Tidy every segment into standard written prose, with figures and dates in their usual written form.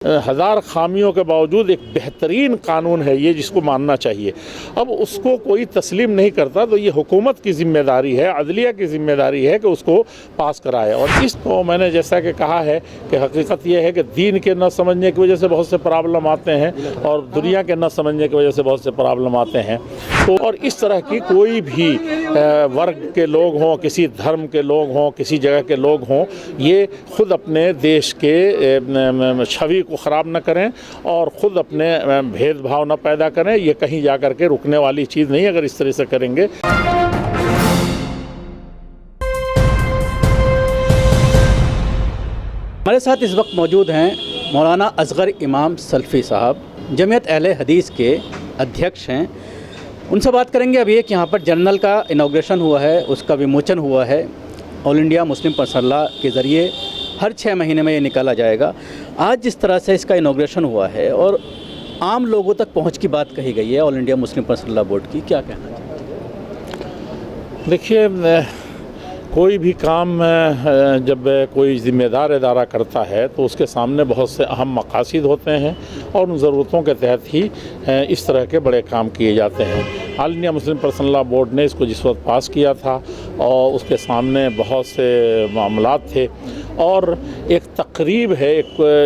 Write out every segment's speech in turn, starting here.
हज़ार खामियों के बावजूद एक बेहतरीन कानून है ये, जिसको मानना चाहिए। अब उसको कोई तस्लीम नहीं करता तो ये हुकूमत की ज़िम्मेदारी है, अदलिया की ज़िम्मेदारी है कि उसको पास कराए। और इसको मैंने जैसा कि कहा है कि हकीकत ये है कि दीन के न समझने की वजह से बहुत से प्रॉब्लम आते हैं और दुनिया के न समझने की वजह से बहुत से प्रॉब्लम आते हैं। तो और इस तरह की कोई भी वर्ग के लोग हों, किसी धर्म के लोग हों, किसी जगह के लोग हों, ये ख़ुद अपने देश के छवि को ख़राब न करें और ख़ुद अपने भेदभाव न पैदा करें। ये कहीं जा कर के रुकने वाली चीज़ नहीं, अगर इस तरह से करेंगे। हमारे साथ इस वक्त मौजूद हैं मौलाना असगर इमाम सल्फ़ी साहब, जमीयत अहले हदीस के अध्यक्ष हैं। उनसे बात करेंगे। अभी एक यहाँ पर जर्नल का इनॉग्रेशन हुआ है, उसका विमोचन हुआ है। ऑल इंडिया मुस्लिम पर्सनल के ज़रिए हर 6 महीने में ये निकाला जाएगा। आज जिस तरह से इसका इनॉग्रेशन हुआ है और आम लोगों तक पहुँच की बात कही गई है all India Muslim personal board की, क्या कहना चाहिए? देखिए, कोई भी काम जब कोई ज़िम्मेदार इदारा करता है तो उसके सामने बहुत से अहम मकासद होते हैं और उन ज़रूरतों के तहत ही इस तरह के बड़े काम किए जाते हैं। All India Muslim personal board ने इसको जिस वक्त पास किया था और उसके सामने बहुत से मामलात थे और एक तकरीब है,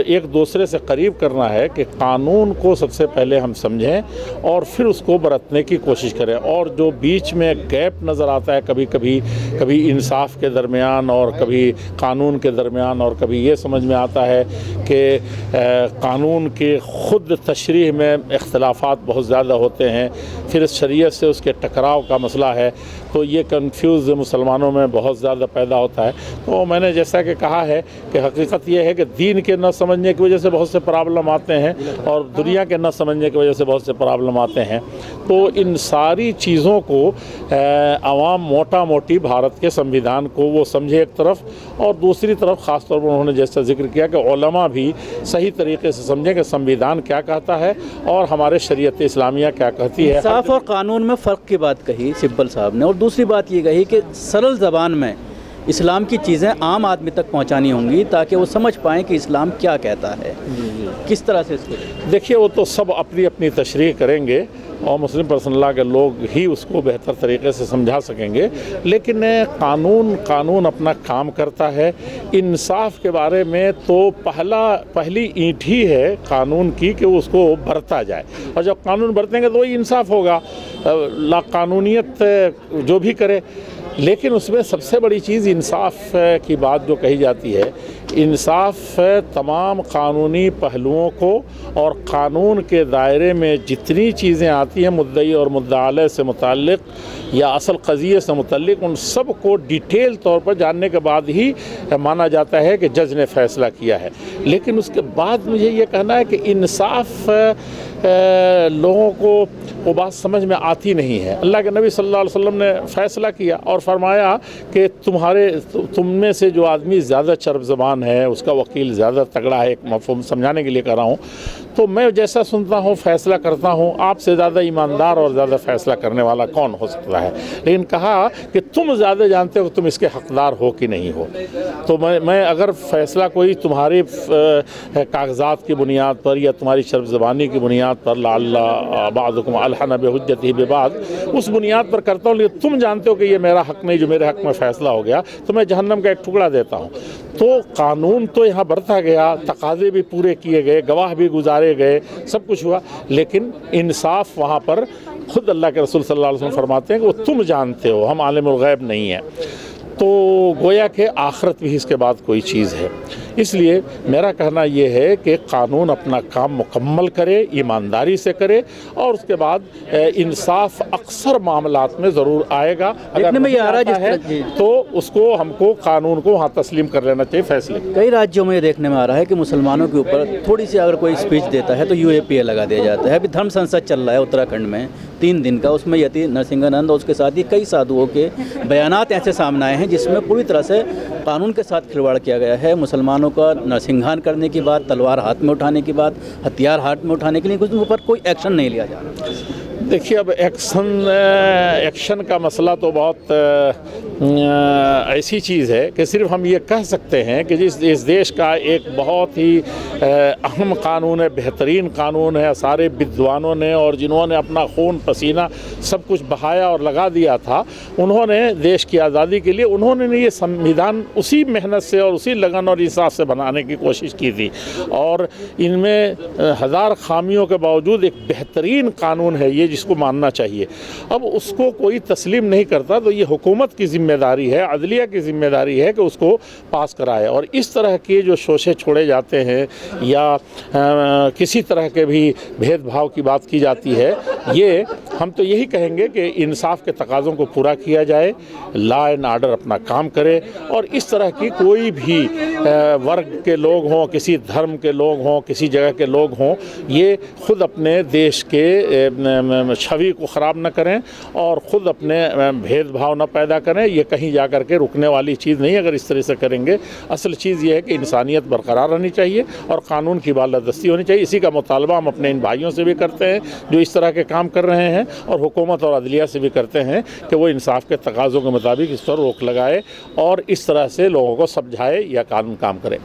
एक दूसरे से करीब करना है कि कानून को सबसे पहले हम समझें और फिर उसको बरतने की कोशिश करें। और जो बीच में गैप नज़र आता है कभी इंसाफ के दरमियान और कभी कानून के दरमियान, और कभी ये समझ में आता है कि कानून के ख़ुद तशरीह में इख्तलाफात बहुत ज़्यादा होते हैं, फिर शरीयत से उसके टकराव का मसला है, तो ये कन्फ्यूज़ मुसलमानों में बहुत ज़्यादा पैदा होता है। तो मैंने जैसा कि कहा है कि हकीकत ये है कि दीन के न समझने की वजह से बहुत से प्रॉब्लम आते हैं और दुनिया के न समझने की वजह से बहुत से प्रॉब्लम आते हैं। तो इन सारी चीज़ों को आवाम मोटा मोटी भारत के संविधान को वो समझे एक तरफ, और दूसरी तरफ ख़ास तौर पर उन्होंने जैसा जिक्र किया कि उलमा भी सही तरीके से समझें कि संविधान क्या कहता है और हमारे शरीयत इस्लामिया क्या कहती है। इंसाफ और कानून में फ़र्क की बात कही सिब्बल साहब ने, और दूसरी बात ये कही कि सरल ज़बान में इस्लाम की चीज़ें आम आदमी तक पहुंचानी होंगी ताकि वो समझ पाएँ कि इस्लाम क्या कहता है। किस तरह से इसको देखिए, वो तो सब अपनी अपनी तशरीह करेंगे और मुस्लिम पर्सनल के लोग ही उसको बेहतर तरीके से समझा सकेंगे, लेकिन कानून अपना काम करता है। इंसाफ के बारे में तो पहली ईंट ही है कानून की कि उसको बरता जाए, और जब कानून बरतेंगे तो वही इंसाफ होगा। लाकानूनियत जो भी करे, लेकिन उसमें सबसे बड़ी चीज़ इंसाफ की बात जो कही जाती है, इंसाफ तमाम कानूनी पहलुओं को और कानून के दायरे में जितनी चीज़ें आती हैं मुद्दई और मुद्दाअले से मुताल्लिक़ या असल क़ज़िये से मुताल्लिक़, उन सब को डिटेल तौर पर जानने के बाद ही माना जाता है कि जज ने फ़ैसला किया है। लेकिन उसके बाद मुझे ये कहना है कि इंसाफ लोगों को वो बात समझ में आती नहीं है। अल्लाह के नबी सल्लल्लाहु अलैहि वसल्लम ने फ़ैसला किया और फरमाया कि तुम में से जो आदमी ज़्यादा चर्ब ज़बान है उसका वकील ज़्यादा तगड़ा है। एक मफ़हूम समझाने के लिए कर रहा हूँ। तो मैं जैसा सुनता हूँ फ़ैसला करता हूँ, आपसे ज़्यादा ईमानदार और ज़्यादा फ़ैसला करने वाला कौन हो सकता है। लेकिन कहा कि तुम ज़्यादा जानते हो कि तुम इसके हक़दार हो कि नहीं हो। तो मैं अगर फ़ैसला कोई तुम्हारे कागज़ात की बुनियाद पर या तुम्हारी चर्ब ज़बानी की बुनियाद पर लअल्ला बादुकुम अलहन बिहुज्जतिही बिबाद, उस बुनियाद पर करता हूँ, लेकिन तुम जानते हो कि ये मेरा हक़ नहीं, जो मेरे हक़ में फ़ैसला हो गया, तो मैं जहन्नम का एक टुकड़ा देता हूँ। तो कानून तो यहाँ बरता गया, तकाज़े भी पूरे किए गए, गवाह भी गुजारे गए, सब कुछ हुआ, लेकिन इंसाफ वहाँ पर खुद अल्लाह के रसूल सल्लल्लाहु अलैहि वसल्लम फरमाते हैं कि वो तुम जानते हो, हम आलिमुल गैब नहीं है। तो गोया कि आखिरत भी इसके बाद कोई चीज़ है। इसलिए मेरा कहना ये है कि कानून अपना काम मुकम्मल करे, ईमानदारी से करे, और उसके बाद इंसाफ अक्सर मामलात में ज़रूर आएगा। अगर नहीं आ रहा है तो उसको हमको कानून को वहाँ तस्लीम कर लेना चाहिए फ़ैसले। कई राज्यों में ये देखने में आ रहा है कि मुसलमानों के ऊपर थोड़ी सी अगर कोई स्पीच देता है तो UAPA लगा दिया जाता है। अभी धर्म संसद चल रहा है उत्तराखंड में 3 दिन का, उसमें यति नरसिंहानंद और उसके साथ ही कई साधुओं के बयानात ऐसे सामने आए हैं जिसमें पूरी तरह से कानून के साथ खिलवाड़ किया गया है। मुसलमानों का नरसिंहान करने की बात, तलवार हाथ में उठाने की बात, हथियार हाथ में उठाने के लिए, कुछ ऊपर कोई एक्शन नहीं लिया जा रहा। देखिए, अब एक्शन का मसला तो बहुत ऐसी चीज़ है कि सिर्फ हम ये कह सकते हैं कि इस देश का एक बहुत ही अहम कानून है, बेहतरीन कानून है, सारे विद्वानों ने और जिन्होंने अपना खून पसीना सब कुछ बहाया और लगा दिया था, उन्होंने देश की आज़ादी के लिए उन्होंने ये संविधान उसी मेहनत से और उसी लगन और इंसाफ से बनाने की कोशिश की थी। और इनमें हज़ार खामियों के बावजूद एक बेहतरीन कानून है ये, जिसको मानना चाहिए। अब उसको कोई तस्लीम नहीं करता तो ये हुकूमत की ज़िम्मेदारी है, अदलिया की ज़िम्मेदारी है कि उसको पास कराए। और इस तरह के जो शोषे छोड़े जाते हैं या किसी तरह के भी भेदभाव की बात की जाती है, ये हम तो यही कहेंगे कि इंसाफ के तकाज़ों को पूरा किया जाए, लॉ एंड आर्डर अपना काम करे, और इस तरह की कोई भी वर्ग के लोग हों, किसी धर्म के लोग हों, किसी जगह के लोग हों, ये खुद अपने देश के छवि को ख़राब न करें और ख़ुद अपने भेदभाव न पैदा करें। ये कहीं जा कर के रुकने वाली चीज़ नहीं। अगर इस तरह से करेंगे, असल चीज़ ये है कि इंसानियत बरकरार रहनी चाहिए और कानून की बालादस्ती होनी चाहिए। इसी का मुतालबा हम अपने इन भाइयों से भी करते हैं जो इस तरह के काम कर रहे हैं, और हुकूमत और अदलिया से भी करते हैं कि वो इंसाफ के तकाज़ों के मुताबिक इस पर रोक लगाए और इस तरह से लोगों को समझाए या कानून काम करे।